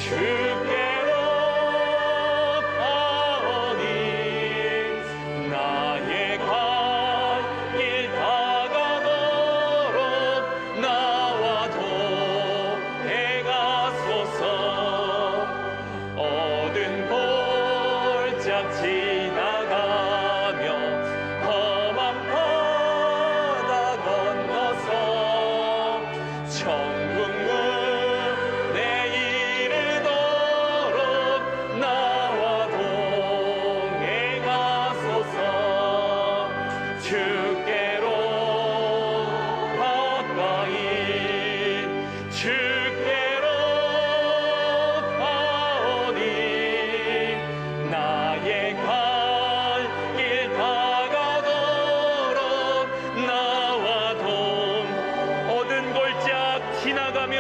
주께로 가오니 나의 갈 길 다가도록 나와 동행하소서. 어두운 골짝 지나가며 험한 바다 건너서 천국 문에 이르도록 나와 동행하소서. 주께로 가까이 주께로 가오니 나의 갈 길 다가도록 나와 어두운 골짝 지나가며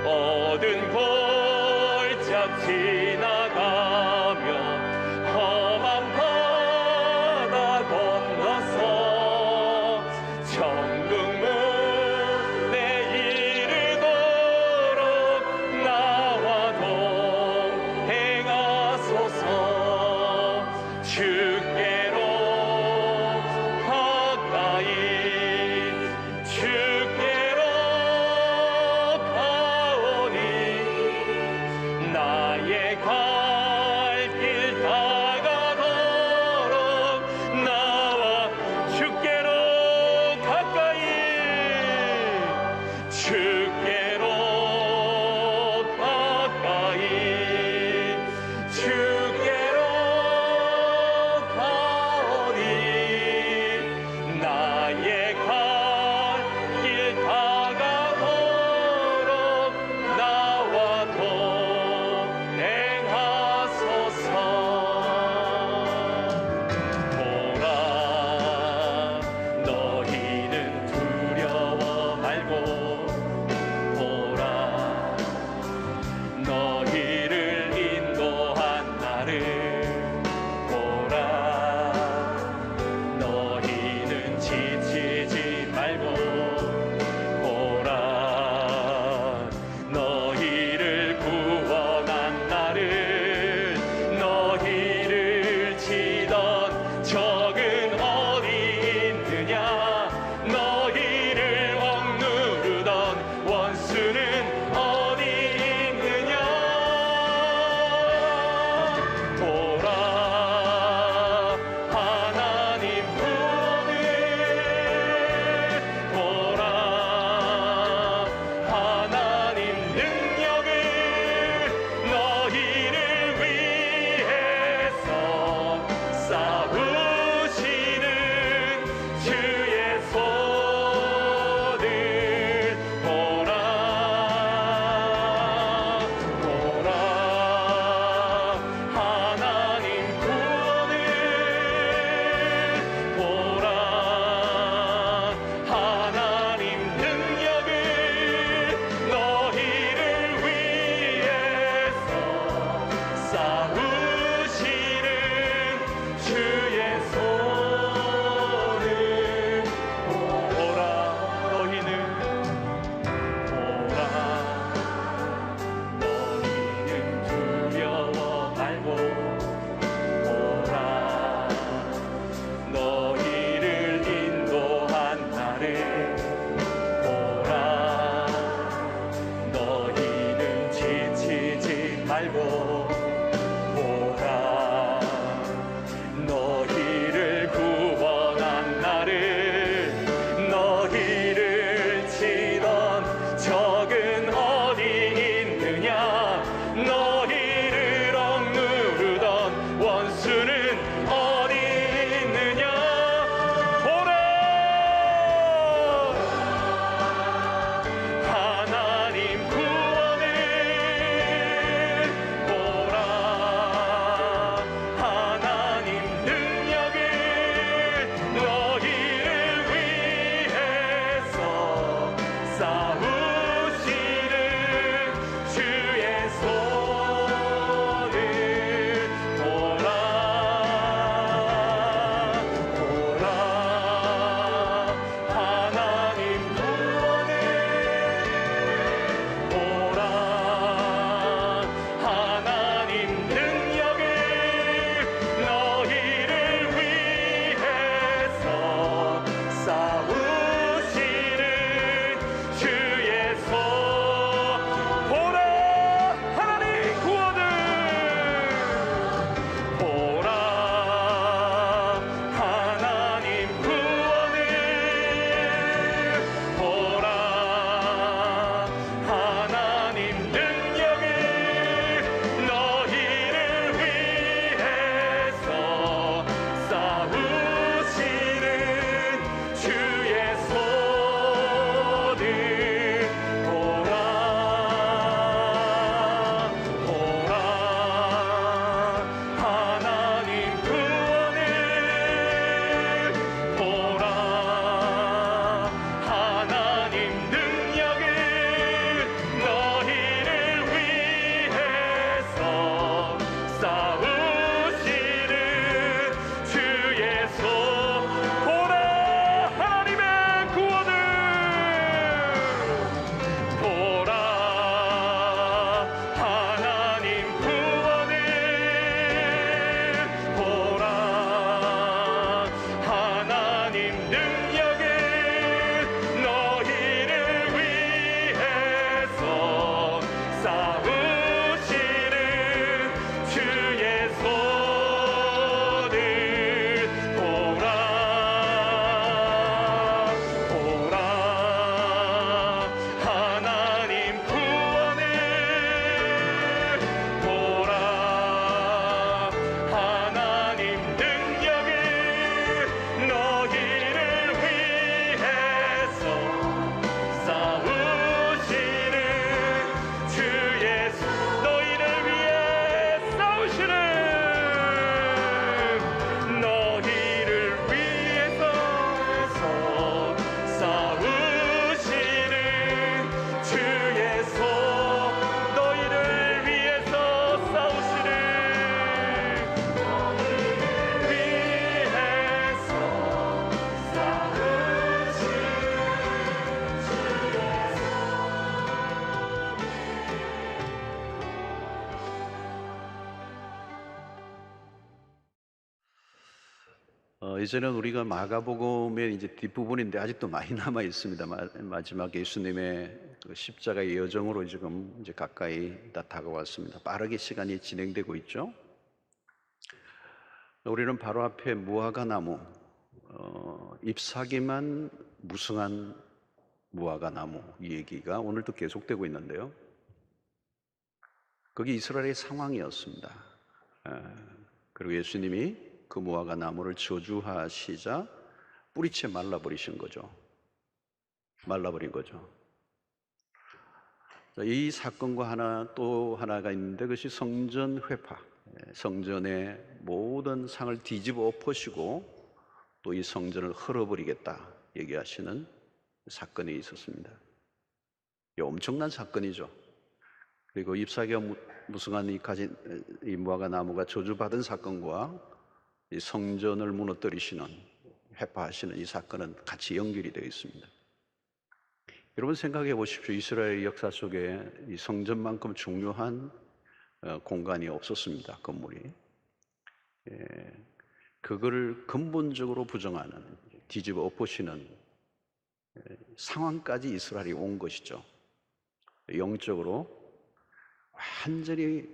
어두운 골짝 지나가며 험한 바다 건너서 천국 문에 이르도록 나와 동행하소서. 주께로 가까이 주께로 가오니 나의 갈 길 다가도록 나와 주께로 가까이 주께로 가까이 주께로 가오니 나의 갈 길 다가도록 나와 동행하소서. 보라 너희는 두려워 말고 보라 너희를 인도한 나를 보라 너희는 지치지 말고 보라 너희를 구원한 나를 너희를 치던 적은 어디 있느냐 너희를 억누르던 원수는 어디 있느냐 보라 하나님 구원을 보라 하나님 능력을 너희를 위해서 싸우시는 주의 손을 보라 보라 하나님 구원을 보라 하나님 능력을 너희를 위해서 싸우시는 주의 손을 보라 너희는 보라 너희는 두려워 말고 보라 너희를 인도한 나를 보라 너희는 지치지 말고 보라 너희를 구원한 나를 너희를 치던 적은 어디 있느냐 너희를 억누르던 원수는 어디 있느냐 보라 하나님 구원을 보라 이제는 우리가 마가복음의 이제 뒷부분인데 아직도 많이 남아 있습니다. 마지막 예수님의 그 십자가의 여정으로 지금 이제 가까이 다 다가왔습니다. 빠르게 시간이 진행되고 있죠. 우리는 바로 앞에 무화과 나무, 잎사귀만 무성한 무화과 나무 이 얘기가 오늘도 계속되고 있는데요. 그게 이스라엘의 상황이었습니다. 그리고 예수님이 그 무화과 나무를 저주하시자 뿌리채 말라버리신 거죠. 말라버린 거죠. 이 사건과 또 하나가 있는데 그것이 성전 회파, 성전의 모든 상을 뒤집어 엎으시고 또 이 성전을 헐어버리겠다 얘기하시는 사건이 있었습니다. 엄청난 사건이죠. 그리고 잎사귀가 무성한 이 무화과 나무가 저주받은 사건과 이 성전을 무너뜨리시는, 회파하시는 이 사건은 같이 연결이 되어 있습니다. 여러분 생각해 보십시오. 이스라엘 역사 속에 이 성전만큼 중요한 공간이 없었습니다. 건물이. 그거를 근본적으로 부정하는, 뒤집어 엎으시는 상황까지 이스라엘이 온 것이죠. 영적으로 완전히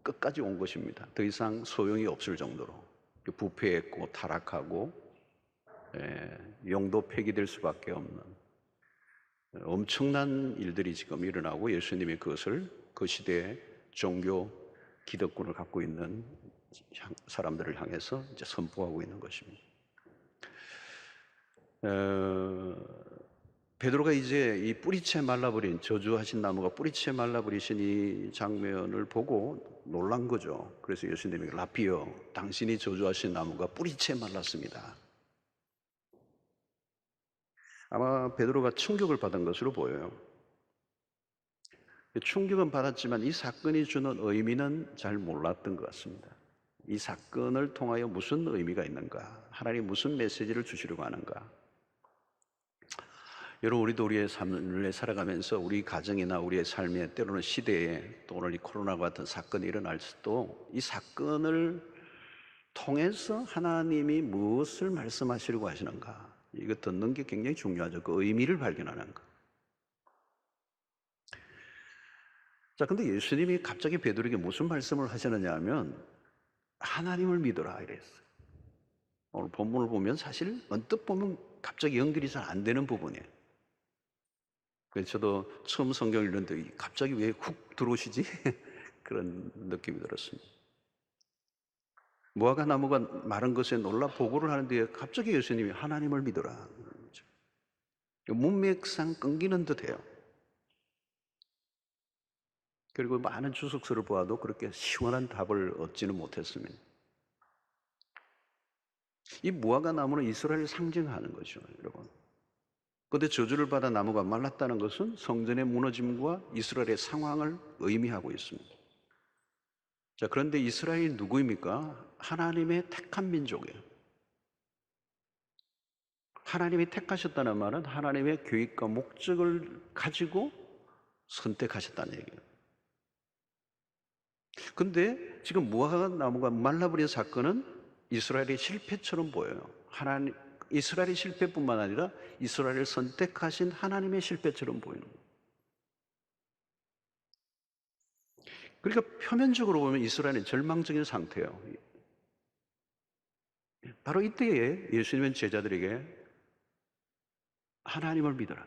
끝까지 온 것입니다. 더 이상 소용이 없을 정도로 부패했고 타락하고 영도 폐기될 수밖에 없는 엄청난 일들이 지금 일어나고 예수님이 그것을 그 시대의 종교 기득권을 갖고 있는 사람들을 향해서 이제 선포하고 있는 것입니다. 베드로가 이제 이 뿌리채 말라버린, 저주하신 나무가 뿌리채 말라버리신 이 장면을 보고 놀란 거죠. 그래서 예수님이 라피어, 당신이 저주하신 나무가 뿌리채 말랐습니다. 아마 베드로가 충격을 받은 것으로 보여요. 충격은 받았지만 이 사건이 주는 의미는 잘 몰랐던 것 같습니다. 이 사건을 통하여 무슨 의미가 있는가? 하나님 무슨 메시지를 주시려고 하는가? 여러분, 우리도 우리의 삶을 살아가면서 우리 가정이나 우리의 삶에 때로는 시대에 또 오늘 이 코로나와 같은 사건이 일어날 수도 이 사건을 통해서 하나님이 무엇을 말씀하시려고 하시는가? 이거 듣는 게 굉장히 중요하죠. 그 의미를 발견하는 것. 자, 근데 예수님이 갑자기 베드로에게 무슨 말씀을 하시느냐 하면 하나님을 믿어라 이랬어요. 오늘 본문을 보면 사실 언뜻 보면 갑자기 연결이 잘 안 되는 부분이에요. 그래서 저도 처음 성경을 읽는데 갑자기 왜 훅 들어오시지? 그런 느낌이 들었습니다. 무화과 나무가 마른 것에 놀라 보고를 하는데 갑자기 예수님이 하나님을 믿어라. 문맥상 끊기는 듯해요. 그리고 많은 주석서를 보아도 그렇게 시원한 답을 얻지는 못했습니다. 이 무화과 나무는 이스라엘을 상징하는 거죠, 여러분. 그런데 저주를 받아 나무가 말랐다는 것은 성전의 무너짐과 이스라엘의 상황을 의미하고 있습니다. 자, 그런데 이스라엘이 누구입니까? 하나님의 택한 민족이에요. 하나님이 택하셨다는 말은 하나님의 계획과 목적을 가지고 선택하셨다는 얘기예요. 근데 지금 무화과 나무가 말라버린 사건은 이스라엘의 실패처럼 보여요. 이스라엘의 실패뿐만 아니라 이스라엘을 선택하신 하나님의 실패처럼 보이는 거예요. 그러니까 표면적으로 보면 이스라엘은 절망적인 상태예요. 바로 이때에 예수님은 제자들에게 하나님을 믿어라.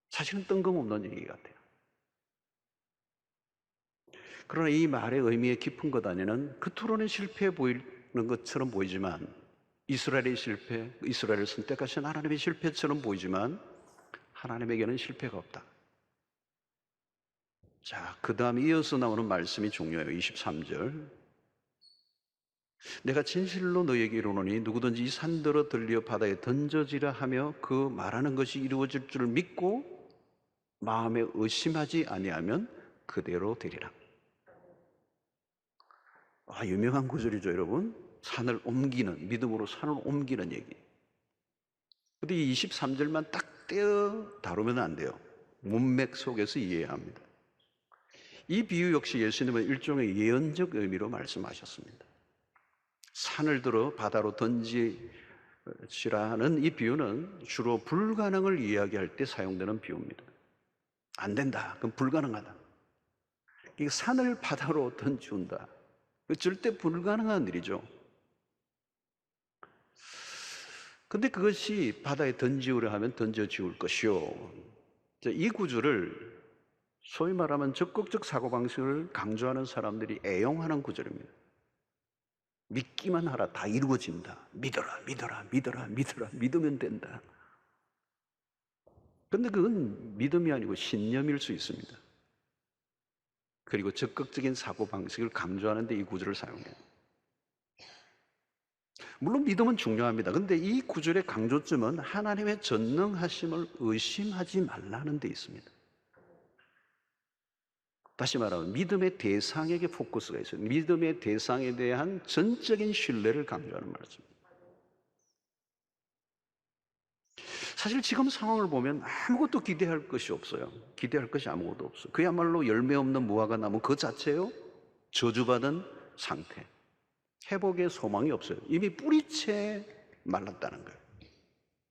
사실은 뜬금없는 얘기 같아요. 그러나 이 말의 의미의 깊은 것 안에는 겉으로는 실패해 보이는 것처럼 보이지만 이스라엘의 실패, 이스라엘을 선택하신 하나님의 실패처럼 보이지만 하나님에게는 실패가 없다. 자, 그 다음 이어서 나오는 말씀이 중요해요. 23절. 내가 진실로 너에게 이르노니 누구든지 이 산더러 들려 바다에 던져지라 하며 그 말하는 것이 이루어질 줄을 믿고 마음에 의심하지 아니하면 그대로 되리라. 유명한 구절이죠, 여러분. 산을 옮기는, 믿음으로 산을 옮기는 얘기. 근데 이 23절만 딱 떼어 다루면 안 돼요. 문맥 속에서 이해해야 합니다. 이 비유 역시 예수님은 일종의 예언적 의미로 말씀하셨습니다. 산을 들어 바다로 던지시라는 이 비유는 주로 불가능을 이야기할 때 사용되는 비유입니다. 안 된다. 그럼 불가능하다. 이 산을 바다로 던지운다. 절대 불가능한 일이죠. 근데 그것이 바다에 던지우려 하면 던져지울 것이요. 이 구절을 소위 말하면 적극적 사고방식을 강조하는 사람들이 애용하는 구절입니다. 믿기만 하라. 다 이루어진다. 믿어라, 믿어라, 믿어라, 믿어라. 믿으면 된다. 근데 그건 믿음이 아니고 신념일 수 있습니다. 그리고 적극적인 사고방식을 강조하는 데 이 구절을 사용해요. 물론 믿음은 중요합니다. 근데 이 구절의 강조점은 하나님의 전능하심을 의심하지 말라는 데 있습니다. 다시 말하면 믿음의 대상에게 포커스가 있어요. 믿음의 대상에 대한 전적인 신뢰를 강조하는 말씀입니다. 사실 지금 상황을 보면 아무것도 기대할 것이 없어요. 기대할 것이 아무것도 없어요. 그야말로 열매 없는 무화과 나무 그 자체요 저주받은 상태. 회복의 소망이 없어요. 이미 뿌리채 말랐다는 거예요.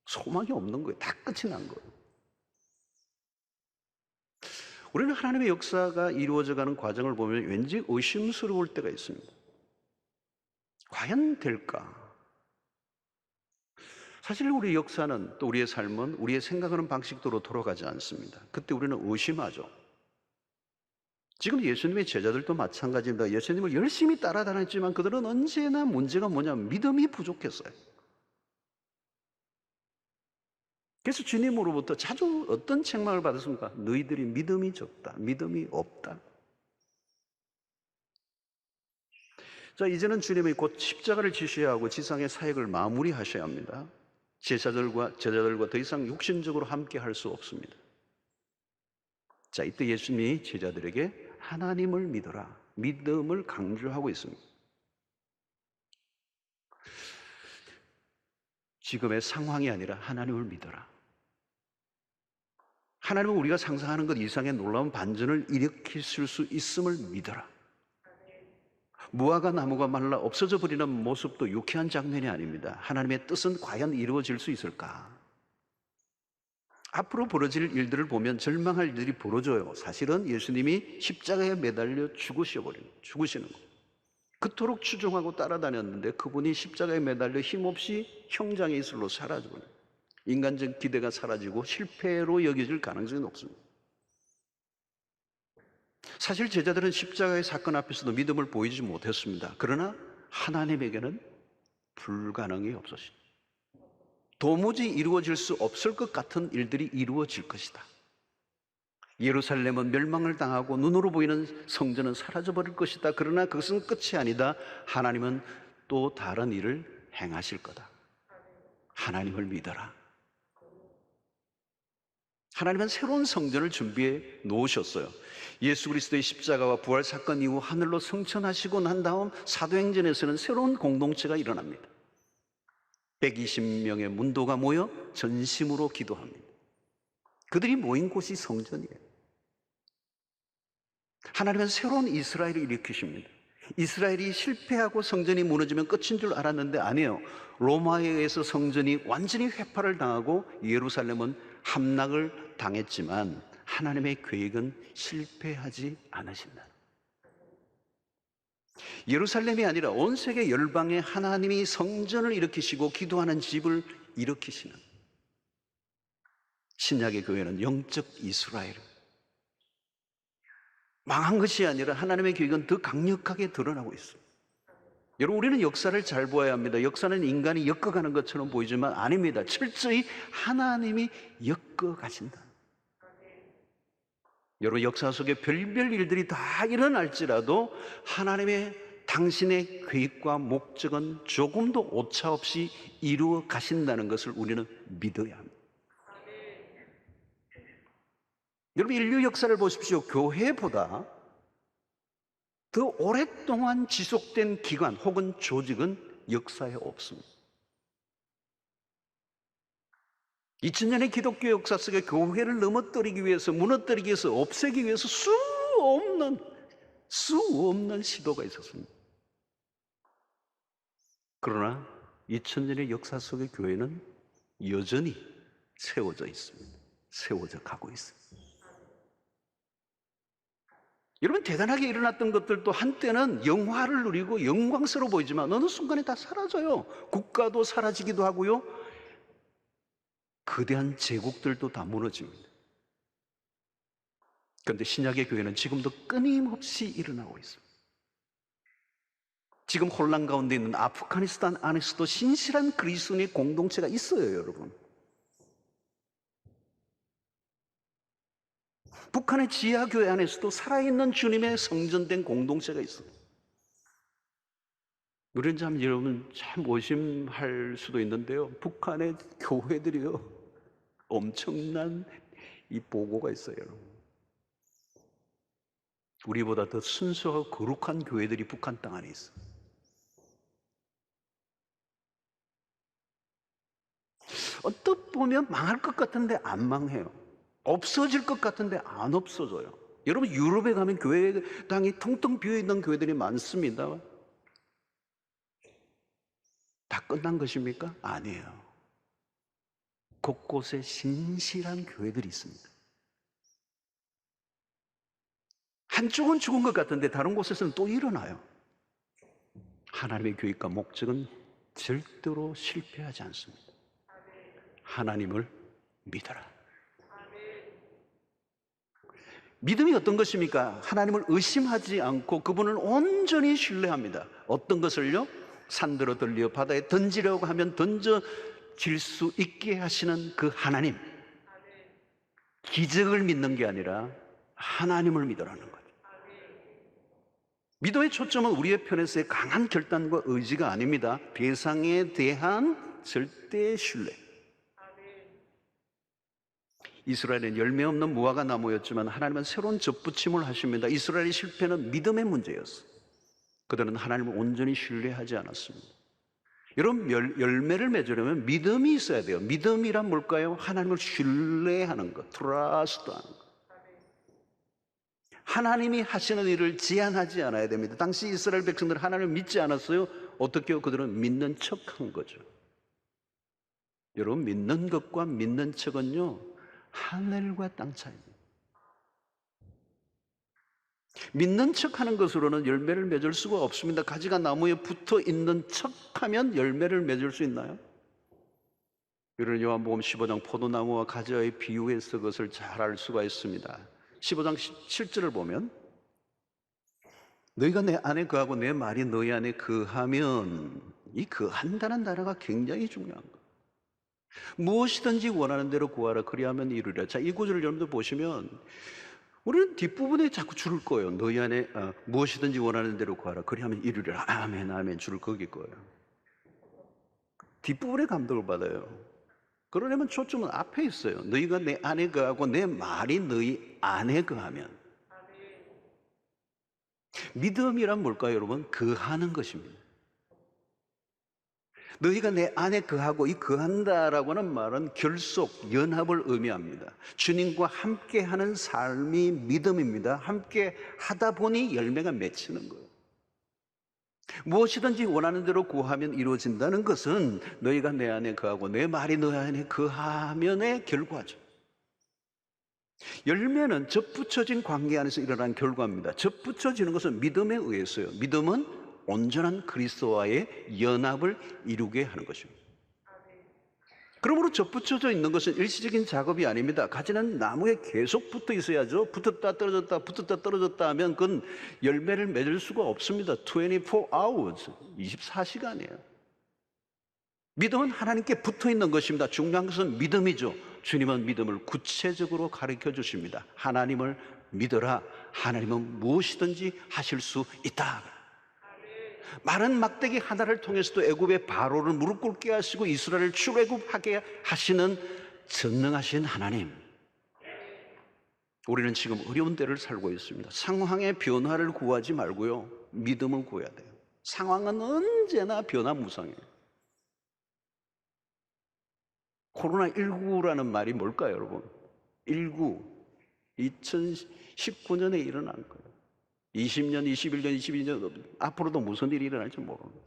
소망이 없는 거예요. 다 끝이 난 거예요. 우리는 하나님의 역사가 이루어져가는 과정을 보면 왠지 의심스러울 때가 있습니다. 과연 될까? 사실 우리 역사는 또 우리의 삶은 우리의 생각하는 방식대로 돌아가지 않습니다. 그때 우리는 의심하죠. 지금 예수님의 제자들도 마찬가지입니다. 예수님을 열심히 따라다녔지만 그들은 언제나 문제가 뭐냐면 믿음이 부족했어요. 그래서 주님으로부터 자주 어떤 책망을 받았습니까? 너희들이 믿음이 적다, 믿음이 없다. 자, 이제는 주님이 곧 십자가를 지셔야 하고 지상의 사역을 마무리하셔야 합니다. 제자들과 더 이상 육신적으로 함께 할 수 없습니다. 자, 이때 예수님이 제자들에게 하나님을 믿어라, 믿음을 강조하고 있습니다. 지금의 상황이 아니라 하나님을 믿어라. 하나님은 우리가 상상하는 것 이상의 놀라운 반전을 일으키실 수 있음을 믿어라. 무화과 나무가 말라 없어져 버리는 모습도 유쾌한 장면이 아닙니다. 하나님의 뜻은 과연 이루어질 수 있을까? 앞으로 벌어질 일들을 보면 절망할 일들이 벌어져요. 사실은 예수님이 십자가에 매달려 죽으시는 거예요. 그토록 추종하고 따라다녔는데 그분이 십자가에 매달려 힘없이 형장의 이슬로 사라져버려요. 인간적 기대가 사라지고 실패로 여겨질 가능성이 높습니다. 사실 제자들은 십자가의 사건 앞에서도 믿음을 보이지 못했습니다. 그러나 하나님에게는 불가능이 없었습니다. 도무지 이루어질 수 없을 것 같은 일들이 이루어질 것이다. 예루살렘은 멸망을 당하고 눈으로 보이는 성전은 사라져버릴 것이다. 그러나 그것은 끝이 아니다. 하나님은 또 다른 일을 행하실 거다. 하나님을 믿어라. 하나님은 새로운 성전을 준비해 놓으셨어요. 예수 그리스도의 십자가와 부활 사건 이후 하늘로 승천하시고 난 다음 사도행전에서는 새로운 공동체가 일어납니다. 120명의 문도가 모여 전심으로 기도합니다. 그들이 모인 곳이 성전이에요. 하나님은 새로운 이스라엘을 일으키십니다. 이스라엘이 실패하고 성전이 무너지면 끝인 줄 알았는데 아니에요. 로마에 의해서 성전이 완전히 회파를 당하고 예루살렘은 함락을 당했지만 하나님의 계획은 실패하지 않으신다. 예루살렘이 아니라 온 세계 열방에 하나님이 성전을 일으키시고 기도하는 집을 일으키시는 신약의 교회는 영적 이스라엘. 망한 것이 아니라 하나님의 계획은 더 강력하게 드러나고 있습니다. 여러분, 우리는 역사를 잘 보아야 합니다. 역사는 인간이 엮어가는 것처럼 보이지만 아닙니다. 철저히 하나님이 엮어가신다. 여러분, 역사 속에 별별 일들이 다 일어날지라도 하나님의 당신의 계획과 목적은 조금도 오차 없이 이루어 가신다는 것을 우리는 믿어야 합니다. 여러분, 인류 역사를 보십시오. 교회보다 더 오랫동안 지속된 기관 혹은 조직은 역사에 없습니다. 2000년의 기독교 역사 속에 교회를 넘어뜨리기 위해서, 무너뜨리기 위해서, 없애기 위해서 수 없는 시도가 있었습니다. 그러나 2000년의 역사 속의 교회는 여전히 세워져 있습니다. 세워져 가고 있습니다. 여러분, 대단하게 일어났던 것들도 한때는 영화를 누리고 영광스러워 보이지만 어느 순간에 다 사라져요. 국가도 사라지기도 하고요, 거대한 제국들도 다 무너집니다. 그런데 신약의 교회는 지금도 끊임없이 일어나고 있습니다. 지금 혼란 가운데 있는 아프가니스탄 안에서도 신실한 그리스도인의 공동체가 있어요, 여러분. 북한의 지하교회 안에서도 살아있는 주님의 성전된 공동체가 있어요. 우리는 참, 여러분, 참 오심할 수도 있는데요, 북한의 교회들이요, 엄청난 이 보고가 있어요, 여러분. 우리보다 더 순수하고 거룩한 교회들이 북한 땅 안에 있어요. 어떻게 보면 망할 것 같은데 안 망해요. 없어질 것 같은데 안 없어져요. 여러분, 유럽에 가면 교회당이 텅텅 비어있는 교회들이 많습니다. 다 끝난 것입니까? 아니에요. 곳곳에 신실한 교회들이 있습니다. 한쪽은 죽은 것 같은데 다른 곳에서는 또 일어나요. 하나님의 계획과 목적은 절대로 실패하지 않습니다. 하나님을 믿어라. 믿음이 어떤 것입니까? 하나님을 의심하지 않고 그분을 온전히 신뢰합니다. 어떤 것을요? 산들어 들려 바다에 던지려고 하면 던져질 수 있게 하시는 그 하나님. 기적을 믿는 게 아니라 하나님을 믿으라는 거죠. 믿음의 초점은 우리의 편에서의 강한 결단과 의지가 아닙니다. 대상에 대한 절대 신뢰. 이스라엘은 열매 없는 무화과 나무였지만 하나님은 새로운 접붙임을 하십니다. 이스라엘의 실패는 믿음의 문제였어요. 그들은 하나님을 온전히 신뢰하지 않았습니다. 여러분, 열매를 맺으려면 믿음이 있어야 돼요. 믿음이란 뭘까요? 하나님을 신뢰하는 것, 트러스트하는 것. 하나님이 하시는 일을 제한하지 않아야 됩니다. 당시 이스라엘 백성들은 하나님을 믿지 않았어요. 어떻게 해요? 그들은 믿는 척한 거죠. 여러분, 믿는 것과 믿는 척은요, 하늘과 땅 차이입니다. 믿는 척하는 것으로는 열매를 맺을 수가 없습니다. 가지가 나무에 붙어 있는 척하면 열매를 맺을 수 있나요? 여러분, 요한복음 15장 포도나무와 가지와의 비유에서 그것을 잘 알 수가 있습니다. 15장 7절을 보면 너희가 내 안에 거하고 내 말이 너희 안에 거하면, 이 거한다는 단어가 굉장히 중요한 거예요. 무엇이든지 원하는 대로 구하라 그리하면 이루리라. 자, 이 구절을 여러분들 보시면 우리는 뒷부분에 자꾸 줄을 거예요. 너희 안에 무엇이든지 원하는 대로 구하라 그리하면 이루리라. 아멘 아멘. 줄을 거길 거예요. 뒷부분에 감동을 받아요. 그러려면 초점은 앞에 있어요. 너희가 내 안에 거하고 내 말이 너희 안에 거하면. 믿음이란 뭘까요, 여러분? 거하는 것입니다. 너희가 내 안에 거하고, 이 거한다라고 는 말은 결속, 연합을 의미합니다. 주님과 함께하는 삶이 믿음입니다. 함께 하다 보니 열매가 맺히는 거예요. 무엇이든지 원하는 대로 구하면 이루어진다는 것은 너희가 내 안에 거하고 내 말이 너희 안에 거하면의 결과죠. 열매는 접붙여진 관계 안에서 일어난 결과입니다. 접붙여지는 것은 믿음에 의해서요. 믿음은 온전한 그리스도와의 연합을 이루게 하는 것입니다. 그러므로 접붙여져 있는 것은 일시적인 작업이 아닙니다. 가지는 나무에 계속 붙어 있어야죠. 붙었다 떨어졌다 붙었다 떨어졌다 하면 그건 열매를 맺을 수가 없습니다. 24 hours, 24시간이에요. 믿음은 하나님께 붙어 있는 것입니다. 중요한 것은 믿음이죠. 주님은 믿음을 구체적으로 가르쳐 주십니다. 하나님을 믿어라. 하나님은 무엇이든지 하실 수 있다. 마른 막대기 하나를 통해서도 애굽의 바로를 무릎 꿇게 하시고 이스라엘을 출애굽하게 하시는 전능하신 하나님. 우리는 지금 어려운 때를 살고 있습니다. 상황의 변화를 구하지 말고요, 믿음을 구해야 돼요. 상황은 언제나 변화무쌍해요. 코로나19라는 말이 뭘까요, 여러분? 19, 2019년에 일어난 거예요. 20년, 21년, 22년 앞으로도 무슨 일이 일어날지 모르는 거예요.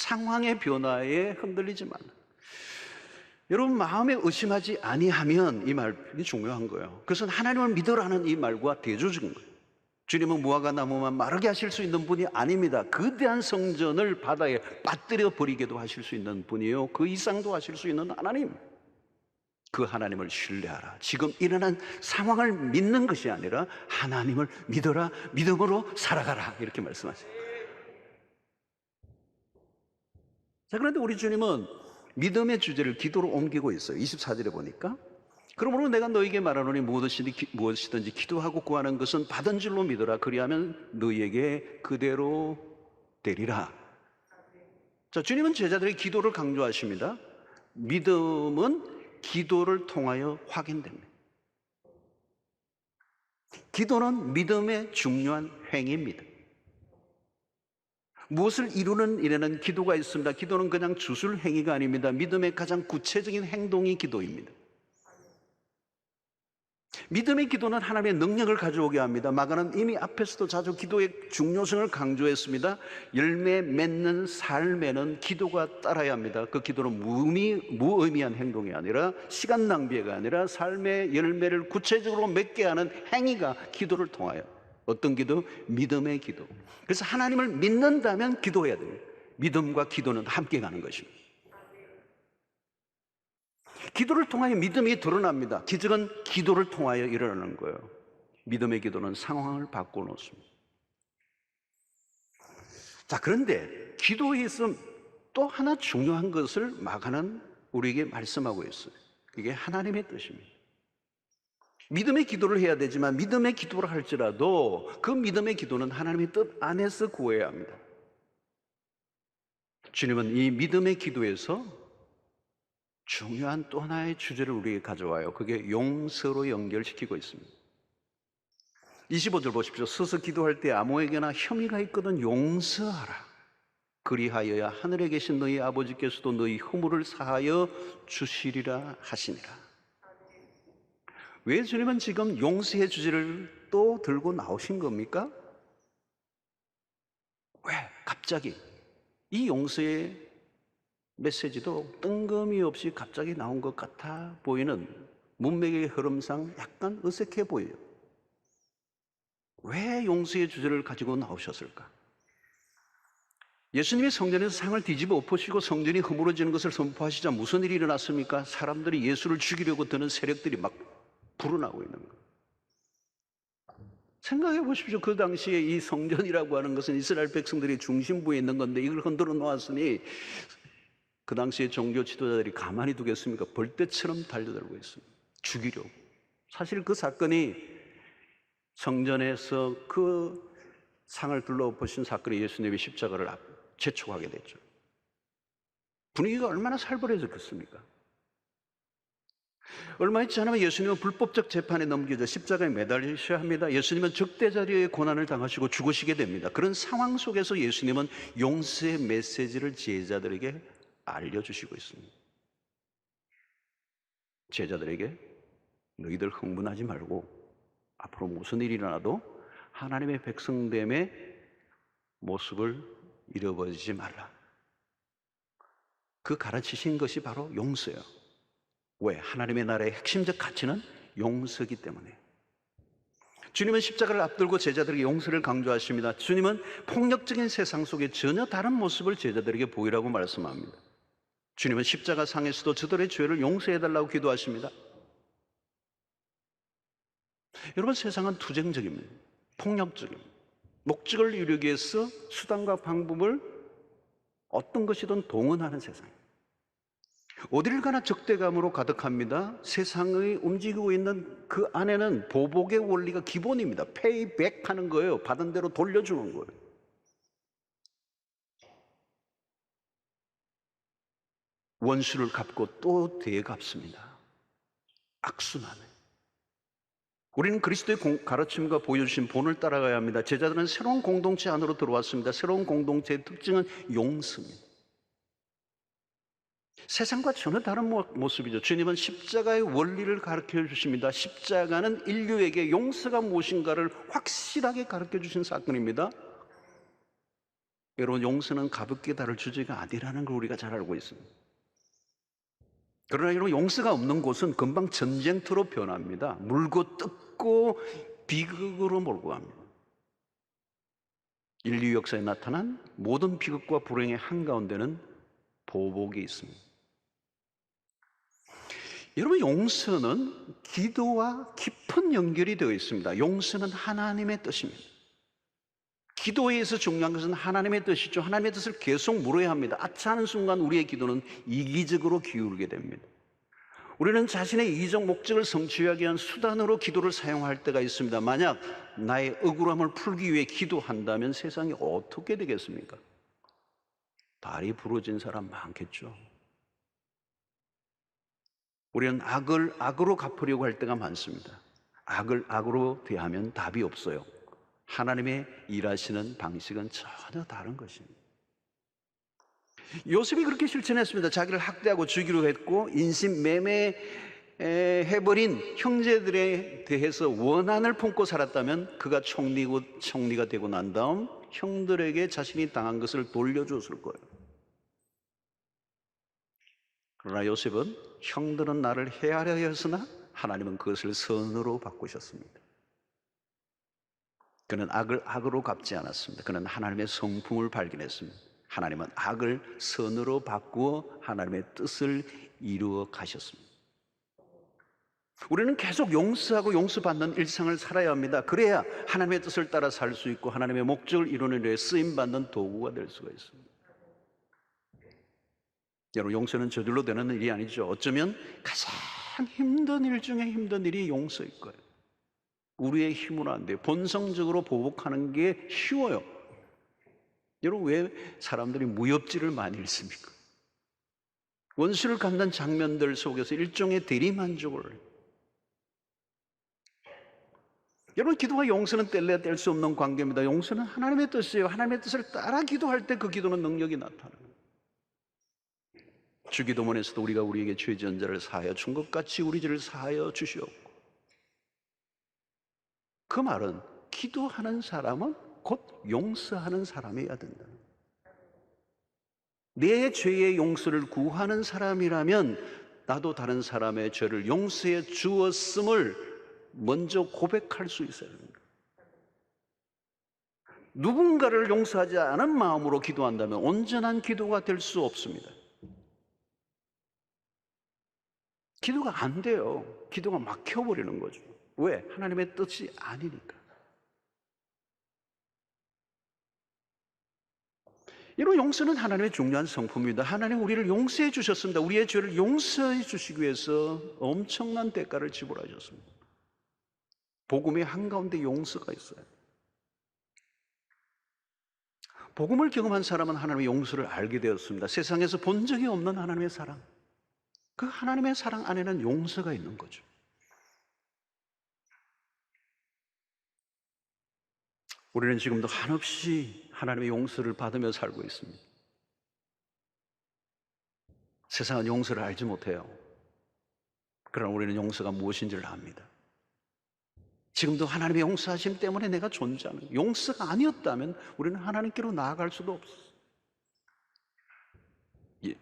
상황의 변화에 흔들리지 말라. 여러분 마음에 의심하지 아니하면 이 말이 중요한 거예요. 그것은 하나님을 믿으라는 이 말과 대조적인 거예요. 주님은 무화과 나무만 마르게 하실 수 있는 분이 아닙니다. 거대한 성전을 바다에 빠뜨려 버리게도 하실 수 있는 분이요, 그 이상도 하실 수 있는 하나님. 그 하나님을 신뢰하라. 지금 일어난 상황을 믿는 것이 아니라 하나님을 믿어라. 믿음으로 살아가라. 이렇게 말씀하세요. 자, 그런데 우리 주님은 믿음의 주제를 기도로 옮기고 있어요. 24절에 보니까 그러므로 내가 너에게 말하노니 무엇이든지 기도하고 구하는 것은 받은 줄로 믿어라. 그리하면 너희에게 그대로 되리라. 자, 주님은 제자들의 기도를 강조하십니다. 믿음은 기도를 통하여 확인됩니다. 기도는 믿음의 중요한 행위입니다. 무엇을 이루는 일에는 기도가 있습니다. 기도는 그냥 주술 행위가 아닙니다. 믿음의 가장 구체적인 행동이 기도입니다. 믿음의 기도는 하나님의 능력을 가져오게 합니다. 마가는 이미 앞에서도 자주 기도의 중요성을 강조했습니다. 열매 맺는 삶에는 기도가 따라야 합니다. 그 기도는 무의미한 행동이 아니라, 시간 낭비가 아니라 삶의 열매를 구체적으로 맺게 하는 행위가 기도를 통하여. 어떤 기도? 믿음의 기도. 그래서 하나님을 믿는다면 기도해야 돼요. 믿음과 기도는 함께 가는 것입니다. 기도를 통하여 믿음이 드러납니다. 기적은 기도를 통하여 일어나는 거예요. 믿음의 기도는 상황을 바꿔놓습니다. 자, 그런데 기도에 있어 또 하나 중요한 것을 마가는 우리에게 말씀하고 있어요. 그게 하나님의 뜻입니다. 믿음의 기도를 해야 되지만 믿음의 기도를 할지라도 그 믿음의 기도는 하나님의 뜻 안에서 구해야 합니다. 주님은 이 믿음의 기도에서 중요한 또 하나의 주제를 우리에게 가져와요. 그게 용서로 연결시키고 있습니다. 25절 보십시오. 서서 기도할 때 아무에게나 혐의가 있거든 용서하라. 그리하여야 하늘에 계신 너희 아버지께서도 너희 허물을 사하여 주시리라 하시니라. 왜 주님은 지금 용서의 주제를 또 들고 나오신 겁니까? 왜 갑자기 이 용서의 메시지도 뜬금이 없이 갑자기 나온 것 같아 보이는 문맥의 흐름상 약간 어색해 보여요. 왜 용서의 주제를 가지고 나오셨을까? 예수님이 성전에서 상을 뒤집어 엎으시고 성전이 허물어지는 것을 선포하시자 무슨 일이 일어났습니까? 사람들이 예수를 죽이려고 드는 세력들이 막 불어나고 있는 거예요. 생각해 보십시오. 그 당시에 이 성전이라고 하는 것은 이스라엘 백성들이 중심부에 있는 건데 이걸 흔들어 놓았으니 그 당시에 종교 지도자들이 가만히 두겠습니까? 벌떼처럼 달려들고 있습니다. 죽이려고. 사실 그 사건이 성전에서 그 상을 둘러엎으신 사건이 예수님의 십자가를 재촉하게 됐죠. 분위기가 얼마나 살벌해졌겠습니까? 얼마 있지 않으면 예수님은 불법적 재판에 넘겨져 십자가에 매달리셔야 합니다. 예수님은 적대자리의 고난을 당하시고 죽으시게 됩니다. 그런 상황 속에서 예수님은 용서의 메시지를 제자들에게 알려주시고 있습니다. 제자들에게 너희들 흥분하지 말고 앞으로 무슨 일이 일어나도 하나님의 백성됨의 모습을 잃어버리지 말라. 그 가르치신 것이 바로 용서예요. 왜? 하나님의 나라의 핵심적 가치는 용서이기 때문에. 주님은 십자가를 앞들고 제자들에게 용서를 강조하십니다. 주님은 폭력적인 세상 속에 전혀 다른 모습을 제자들에게 보이라고 말씀합니다. 주님은 십자가 상에서도 저들의 죄를 용서해달라고 기도하십니다. 여러분, 세상은 투쟁적입니다. 폭력적입니다. 목적을 이루기 위해서 수단과 방법을 어떤 것이든 동원하는 세상입니다. 어디를 가나 적대감으로 가득합니다. 세상이 움직이고 있는 그 안에는 보복의 원리가 기본입니다. 페이백 하는 거예요. 받은 대로 돌려주는 거예요. 원수를 갚고 또 되갚습니다. 악순환을. 우리는 그리스도의 가르침과 보여주신 본을 따라가야 합니다. 제자들은 새로운 공동체 안으로 들어왔습니다. 새로운 공동체의 특징은 용서입니다. 세상과 전혀 다른 모습이죠. 주님은 십자가의 원리를 가르쳐 주십니다. 십자가는 인류에게 용서가 무엇인가를 확실하게 가르쳐 주신 사건입니다. 여러분, 용서는 가볍게 다룰 주제가 아니라는 걸 우리가 잘 알고 있습니다. 그러나 여러분, 용서가 없는 곳은 금방 전쟁터로 변합니다. 물고 뜯고 비극으로 몰고 갑니다. 인류 역사에 나타난 모든 비극과 불행의 한가운데는 보복이 있습니다. 여러분, 용서는 기도와 깊은 연결이 되어 있습니다. 용서는 하나님의 뜻입니다. 기도에서 중요한 것은 하나님의 뜻이죠. 하나님의 뜻을 계속 물어야 합니다. 아차하는 순간 우리의 기도는 이기적으로 기울게 됩니다. 우리는 자신의 이기적 목적을 성취하기 위한 수단으로 기도를 사용할 때가 있습니다. 만약 나의 억울함을 풀기 위해 기도한다면 세상이 어떻게 되겠습니까? 발이 부러진 사람 많겠죠. 우리는 악을 악으로 갚으려고 할 때가 많습니다. 악을 악으로 대하면 답이 없어요. 하나님의 일하시는 방식은 전혀 다른 것입니다. 요셉이 그렇게 실천했습니다. 자기를 학대하고 죽이려 했고 인신매매해버린 형제들에 대해서 원한을 품고 살았다면 그가 총리가 되고 난 다음 형들에게 자신이 당한 것을 돌려줬을 거예요. 그러나 요셉은 형들은 나를 해하려 했으나 하나님은 그것을 선으로 바꾸셨습니다. 그는 악을 악으로 갚지 않았습니다. 그는 하나님의 성품을 발견했습니다. 하나님은 악을 선으로 바꾸어 하나님의 뜻을 이루어 가셨습니다. 우리는 계속 용서하고 용서받는 일상을 살아야 합니다. 그래야 하나님의 뜻을 따라 살 수 있고 하나님의 목적을 이루는 데 쓰임받는 도구가 될 수가 있습니다. 여러분, 용서는 저절로 되는 일이 아니죠. 어쩌면 가장 힘든 일 중에 힘든 일이 용서일 거예요. 우리의 힘으로 안 돼요. 본성적으로 보복하는 게 쉬워요. 여러분, 왜 사람들이 무협지를 많이 읽습니까? 원수를 갚는 장면들 속에서 일종의 대리만족을 해요. 여러분, 기도와 용서는 뗄래야 뗄 수 없는 관계입니다. 용서는 하나님의 뜻이에요. 하나님의 뜻을 따라 기도할 때 그 기도는 능력이 나타나요. 주기도문에서도 우리가 우리에게 죄 지은 자를 사하여 준 것 같이 우리 죄를 사하여 주시옵고, 그 말은 기도하는 사람은 곧 용서하는 사람이어야 된다. 내 죄의 용서를 구하는 사람이라면 나도 다른 사람의 죄를 용서해 주었음을 먼저 고백할 수 있어야 합니다. 누군가를 용서하지 않은 마음으로 기도한다면 온전한 기도가 될 수 없습니다. 기도가 안 돼요. 기도가 막혀버리는 거죠. 왜? 하나님의 뜻이 아니니까. 이런 용서는 하나님의 중요한 성품입니다. 하나님 우리를 용서해 주셨습니다. 우리의 죄를 용서해 주시기 위해서 엄청난 대가를 지불하셨습니다. 복음의 한가운데 용서가 있어요. 복음을 경험한 사람은 하나님의 용서를 알게 되었습니다. 세상에서 본 적이 없는 하나님의 사랑, 그 하나님의 사랑 안에는 용서가 있는 거죠. 우리는 지금도 한없이 하나님의 용서를 받으며 살고 있습니다. 세상은 용서를 알지 못해요. 그러나 우리는 용서가 무엇인지를 압니다. 지금도 하나님의 용서하심 때문에 내가 존재하는, 용서가 아니었다면 우리는 하나님께로 나아갈 수도 없어요.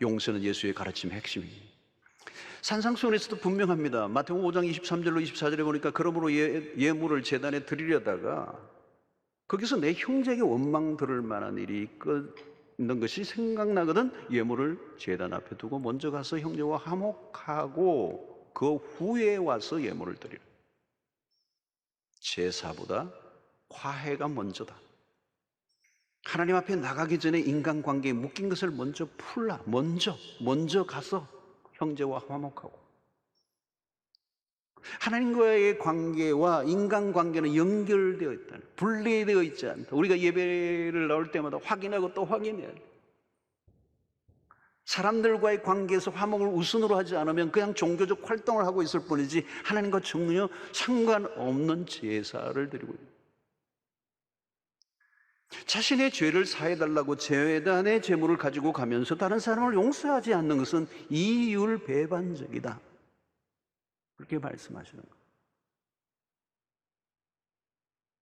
용서는 예수의 가르침의 핵심입니다. 산상수훈에서도 분명합니다. 마태복음 5장 23절로 24절에 보니까 그러므로 예물을 제단에 드리려다가 거기서 내 형제에게 원망 들을 만한 일이 있는 것이 생각나거든 예물을 제단 앞에 두고 먼저 가서 형제와 화목하고 그 후에 와서 예물을 드리라. 제사보다 화해가 먼저다. 하나님 앞에 나가기 전에 인간관계에 묶인 것을 먼저 풀라. 먼저 가서 형제와 화목하고. 하나님과의 관계와 인간관계는 연결되어 있다. 분리되어 있지 않다. 우리가 예배를 나올 때마다 확인하고 또 확인해야 돼. 사람들과의 관계에서 화목을 우선으로 하지 않으면 그냥 종교적 활동을 하고 있을 뿐이지 하나님과 전혀 상관없는 제사를 드리고 있다. 자신의 죄를 사해달라고 제단의 제물을 가지고 가면서 다른 사람을 용서하지 않는 것은 이율배반적이다. 그렇게 말씀하시는 거예요.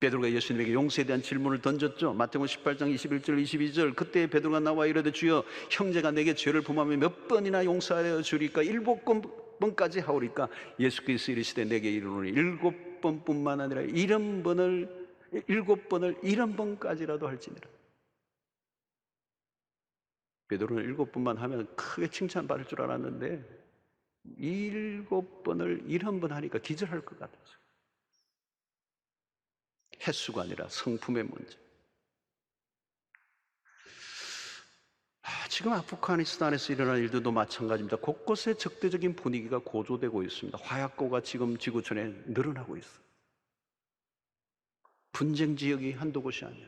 베드로가 예수님에게 용서에 대한 질문을 던졌죠. 마태복음 18장 21절 22절. 그때 베드로가 나와 이르되 주여 형제가 내게 죄를 범하면 몇 번이나 용서하여 주리까? 7번까지 하오리까? 예수께서 이르시되 내게 이르노니 7번뿐만 아니라 70번을 70번까지라도 할지니라. 베드로는 7번만 하면 크게 칭찬받을 줄 알았는데 7번을 70번 하니까 기절할 것 같았어요. 횟수가 아니라 성품의 문제. 지금 아프가니스탄에서 일어난 일들도 마찬가지입니다. 곳곳에 적대적인 분위기가 고조되고 있습니다. 화약고가 지금 지구촌에 늘어나고 있어요. 분쟁 지역이 한두 곳이 아니에요.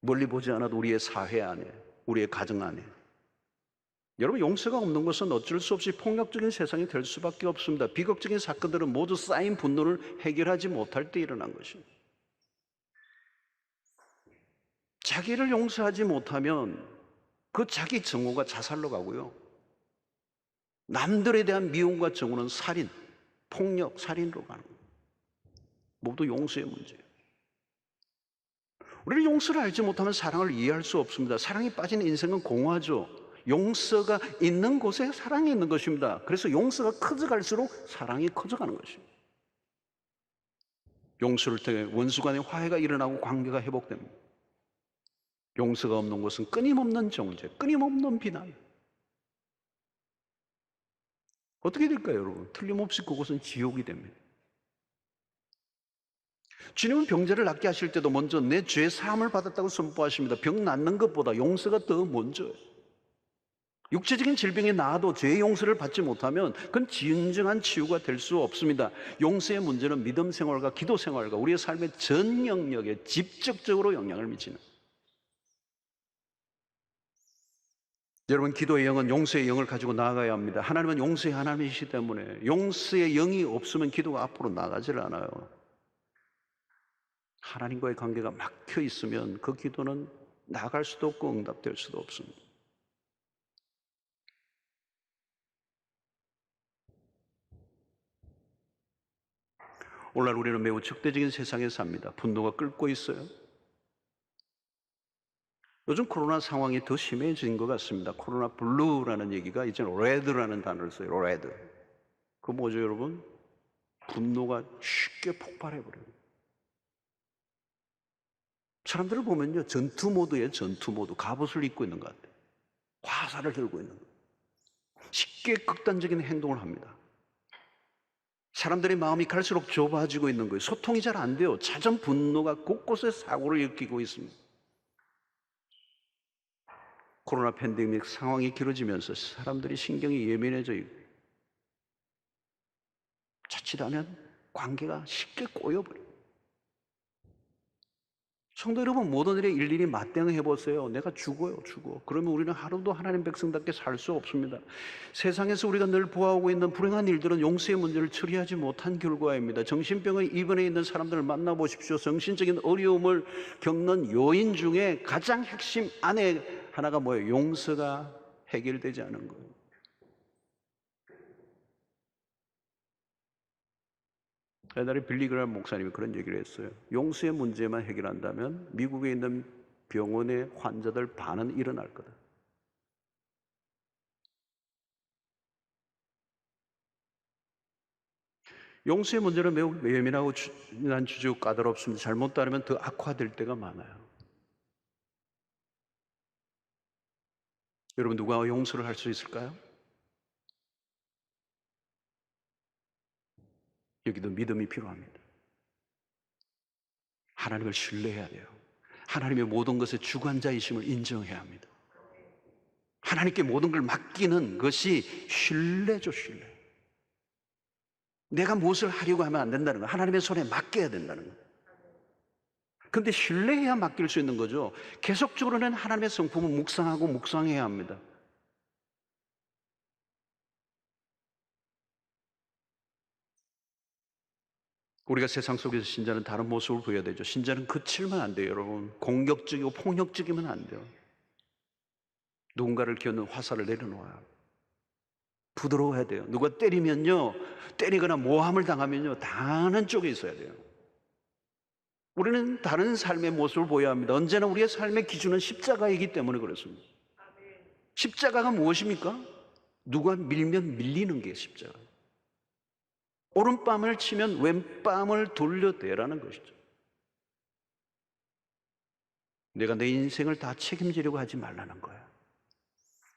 멀리 보지 않아도 우리의 사회 안에, 우리의 가정 안에. 여러분, 용서가 없는 것은 어쩔 수 없이 폭력적인 세상이 될 수밖에 없습니다. 비극적인 사건들은 모두 쌓인 분노를 해결하지 못할 때 일어난 것입니다. 자기를 용서하지 못하면 그 자기 정오가 자살로 가고요. 남들에 대한 미움과 정오는 살인, 폭력, 살인으로 가는 거예요. 모두 용서의 문제예요. 우리는 용서를 알지 못하면 사랑을 이해할 수 없습니다. 사랑이 빠진 인생은 공허하죠. 용서가 있는 곳에 사랑이 있는 것입니다. 그래서 용서가 커져갈수록 사랑이 커져가는 것입니다. 용서를 통해 원수 간의 화해가 일어나고 관계가 회복됩니다. 용서가 없는 곳은 끊임없는 정죄, 끊임없는 비난. 어떻게 될까요, 여러분? 틀림없이 그곳은 지옥이 됩니다. 주님은 병자를 낫게 하실 때도 먼저 내 죄 사함을 받았다고 선포하십니다. 병 낫는 것보다 용서가 더 먼저예요. 육체적인 질병이 나아도 죄의 용서를 받지 못하면 그건 진정한 치유가 될 수 없습니다. 용서의 문제는 믿음 생활과 기도 생활과 우리의 삶의 전 영역에 직접적으로 영향을 미치는. 여러분, 기도의 영은 용서의 영을 가지고 나아가야 합니다. 하나님은 용서의 하나님이시기 때문에 용서의 영이 없으면 기도가 앞으로 나가질 않아요. 하나님과의 관계가 막혀 있으면 그 기도는 나갈 수도 없고 응답될 수도 없습니다. 오늘날 우리는 매우 적대적인 세상에 삽니다. 분노가 끓고 있어요. 요즘 코로나 상황이 더 심해진 것 같습니다. 코로나 블루라는 얘기가 이제는 레드라는 단어를 써요. 레드. 그거 뭐죠, 여러분? 분노가 쉽게 폭발해버려요. 사람들을 보면요, 전투 모드에 전투 모드. 갑옷을 입고 있는 것 같아요. 화살을 들고 있는 것. 쉽게 극단적인 행동을 합니다. 사람들의 마음이 갈수록 좁아지고 있는 거예요. 소통이 잘 안 돼요. 잦은 분노가 곳곳에 사고를 일으키고 있습니다. 코로나 팬데믹 상황이 길어지면서 사람들이 신경이 예민해져 있고 자칫하면 관계가 쉽게 꼬여버려요. 성도 여러분, 모든 일에 일일이 맞대응해 보세요. 내가 죽어요. 그러면 우리는 하루도 하나님 백성답게 살 수 없습니다. 세상에서 우리가 늘 보아오고 있는 불행한 일들은 용서의 문제를 처리하지 못한 결과입니다. 정신병에 입원해 있는 사람들을 만나보십시오. 정신적인 어려움을 겪는 요인 중에 가장 핵심 안에 하나가 뭐예요? 용서가 해결되지 않은 거예요. 옛날에 빌리그람 목사님이 그런 얘기를 했어요. 용서의 문제만 해결한다면 미국에 있는 병원의 환자들 반은 일어날 거다. 용서의 문제는 매우 예민하고 난 주제고 까다롭습니다. 잘못 따르면 더 악화될 때가 많아요. 여러분, 누가 용서를 할 수 있을까요? 여기도 믿음이 필요합니다. 하나님을 신뢰해야 돼요. 하나님의 모든 것의 주관자이심을 인정해야 합니다. 하나님께 모든 걸 맡기는 것이 신뢰죠, 신뢰. 내가 무엇을 하려고 하면 안 된다는 거예요. 하나님의 손에 맡겨야 된다는 거예요. 그런데 신뢰해야 맡길 수 있는 거죠. 계속적으로는 하나님의 성품을 묵상하고 묵상해야 합니다. 우리가 세상 속에서 신자는 다른 모습을 보여야 되죠. 신자는 그칠면 안 돼요, 여러분. 공격적이고 폭력적이면 안 돼요. 누군가를 겨누는 화살을 내려놓아요. 부드러워야 돼요. 누가 때리면요, 때리거나 모함을 당하면요, 당하는 쪽에 있어야 돼요. 우리는 다른 삶의 모습을 보여야 합니다. 언제나 우리의 삶의 기준은 십자가이기 때문에 그렇습니다. 십자가가 무엇입니까? 누가 밀면 밀리는 게 십자가예요. 오른뺨을 치면 왼뺨을 돌려대라는 것이죠. 내가 내 인생을 다 책임지려고 하지 말라는 거예요.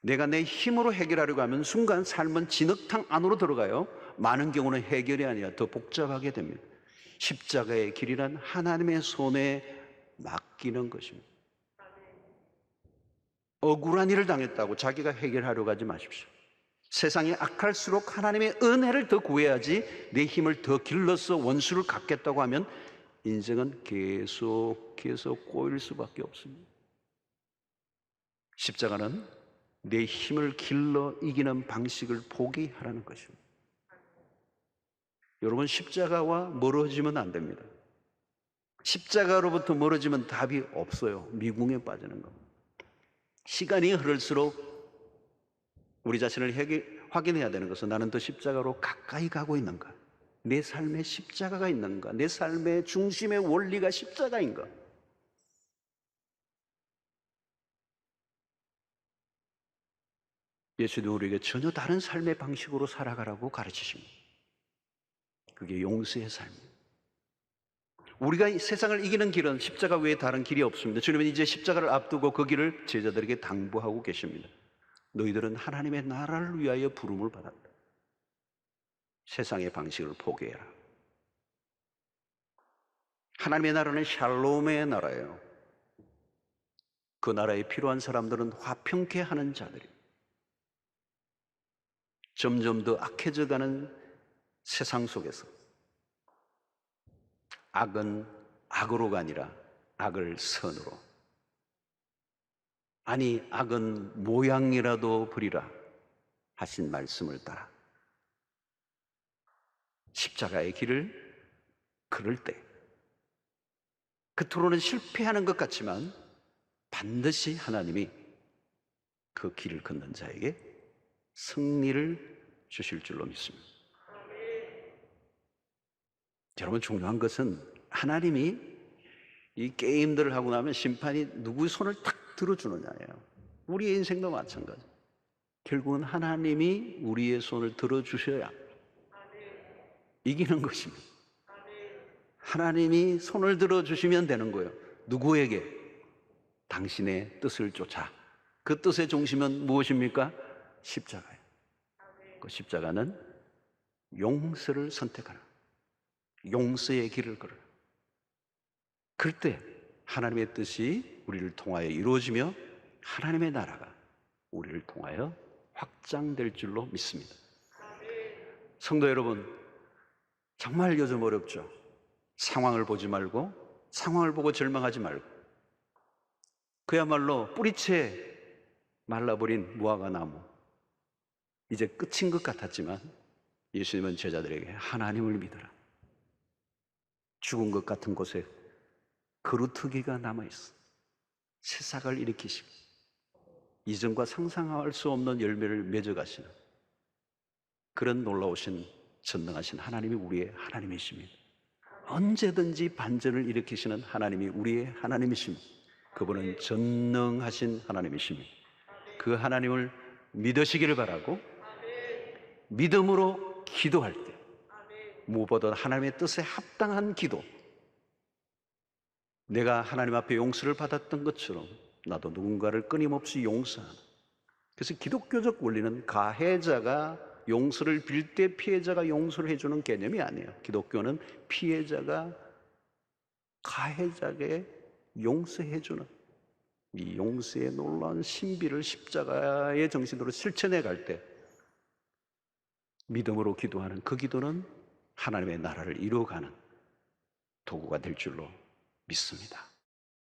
내가 내 힘으로 해결하려고 하면 순간 삶은 진흙탕 안으로 들어가요. 많은 경우는 해결이 아니라 더 복잡하게 됩니다. 십자가의 길이란 하나님의 손에 맡기는 것입니다. 억울한 일을 당했다고 자기가 해결하려고 하지 마십시오. 세상이 악할수록 하나님의 은혜를 더 구해야지 내 힘을 더 길러서 원수를 갚겠다고 하면 인생은 계속해서 꼬일 수밖에 없습니다. 십자가는 내 힘을 길러 이기는 방식을 포기하라는 것입니다. 여러분, 십자가와 멀어지면 안 됩니다. 십자가로부터 멀어지면 답이 없어요. 미궁에 빠지는 겁니다. 시간이 흐를수록 우리 자신을 확인해야 되는 것은 나는 더 십자가로 가까이 가고 있는가? 내 삶에 십자가가 있는가? 내 삶의 중심의 원리가 십자가인가? 예수님은 우리에게 전혀 다른 삶의 방식으로 살아가라고 가르치십니다. 그게 용서의 삶입니다. 우리가 이 세상을 이기는 길은 십자가 외에 다른 길이 없습니다. 주님은 이제 십자가를 앞두고 그 길을 제자들에게 당부하고 계십니다. 너희들은 하나님의 나라를 위하여 부름을 받았다. 세상의 방식을 포기해라. 하나님의 나라는 샬롬의 나라예요. 그 나라에 필요한 사람들은 화평케 하는 자들이에요. 점점 더 악해져가는 세상 속에서 악은 악으로가 아니라 악을 선으로, 아니 악은 모양이라도 부리라 하신 말씀을 따라 십자가의 길을 걸을 때 겉으로는 실패하는 것 같지만 반드시 하나님이 그 길을 걷는 자에게 승리를 주실 줄로 믿습니다. 여러분, 중요한 것은 하나님이 이 게임들을 하고 나면 심판이 누구의 손을 탁 들어주느냐예요. 우리의 인생도 마찬가지. 결국은 하나님이 우리의 손을 들어주셔야 이기는 것입니다. 하나님이 손을 들어주시면 되는 거예요. 누구에게? 당신의 뜻을 쫓아. 그 뜻의 중심은 무엇입니까? 십자가예요. 그 십자가는 용서를 선택하라. 용서의 길을 걸어라. 그때 하나님의 뜻이 우리를 통하여 이루어지며 하나님의 나라가 우리를 통하여 확장될 줄로 믿습니다. 성도 여러분, 정말 요즘 어렵죠. 상황을 보지 말고, 상황을 보고 절망하지 말고, 그야말로 뿌리채 말라버린 무화과 나무, 이제 끝인 것 같았지만 예수님은 제자들에게 하나님을 믿어라. 죽은 것 같은 곳에 그루터기가 남아있어 새싹을 일으키시고 이전과 상상할 수 없는 열매를 맺어가시는 그런 놀라우신 전능하신 하나님이 우리의 하나님이십니다. 언제든지 반전을 일으키시는 하나님이 우리의 하나님이십니다. 그분은 전능하신 하나님이십니다. 그 하나님을 믿으시기를 바라고, 믿음으로 기도할 때 무엇보다 하나님의 뜻에 합당한 기도, 내가 하나님 앞에 용서를 받았던 것처럼 나도 누군가를 끊임없이 용서하는, 그래서 기독교적 원리는 가해자가 용서를 빌 때 피해자가 용서를 해주는 개념이 아니에요. 기독교는 피해자가 가해자에게 용서해주는 이 용서의 놀라운 신비를 십자가의 정신으로 실천해 갈 때 믿음으로 기도하는 그 기도는 하나님의 나라를 이루어가는 도구가 될 줄로 믿습니다.